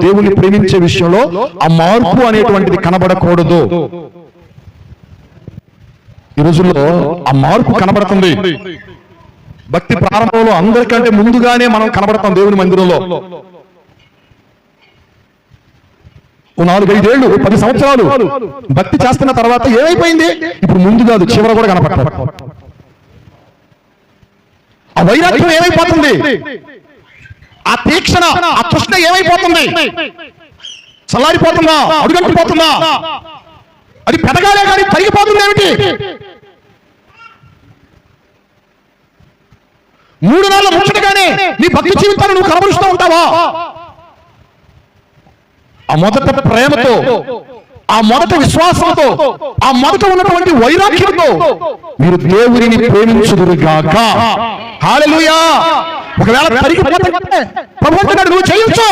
దేవుని ప్రేమించే విషయంలో ఆ మార్పు అనేటువంటిది కనబడకూడదు. ఈ రోజుల్లో ఆ మార్పు కనబడుతుంది. భక్తి ప్రారంభంలో అందరికంటే ముందుగానే మనం కనబడతాం దేవుని మందిరంలో. 4-5 ఏళ్ళు 10 సంవత్సరాలు భక్తి చేస్తున్న తర్వాత ఏమైపోయింది? ఇప్పుడు ముందు కాదు, చివర కూడా కనపడతారు. ఆ వైరాగ్యం ఏమైపోతుంది? ఆ తీక్షణ, ఆ తృష్ణ ఏమైపోతుంది? చల్లారిపోతుందా? అడుగంటిపోతుందా? అది పెదగాలే కానీ తరిగిపోతుంది ఏమిటి? 3 నెలల ముచ్చటగానే నీ భక్తి జీవితాన్ని నువ్వు కనబరుస్తూ ఉంటావా? ఆ మొదట ప్రేమతో, ఆ మొదట విశ్వాసంతో, ఆ మొదట ఉన్నటువంటి వైరాగ్యంతో మీరు దేవునిని ప్రేమించుదురుగాక. హల్లెలూయా. ఒకవేళ తరిగిపోతే ప్రభు అంటున్నాడు, నువ్వు చేయొచ్చు.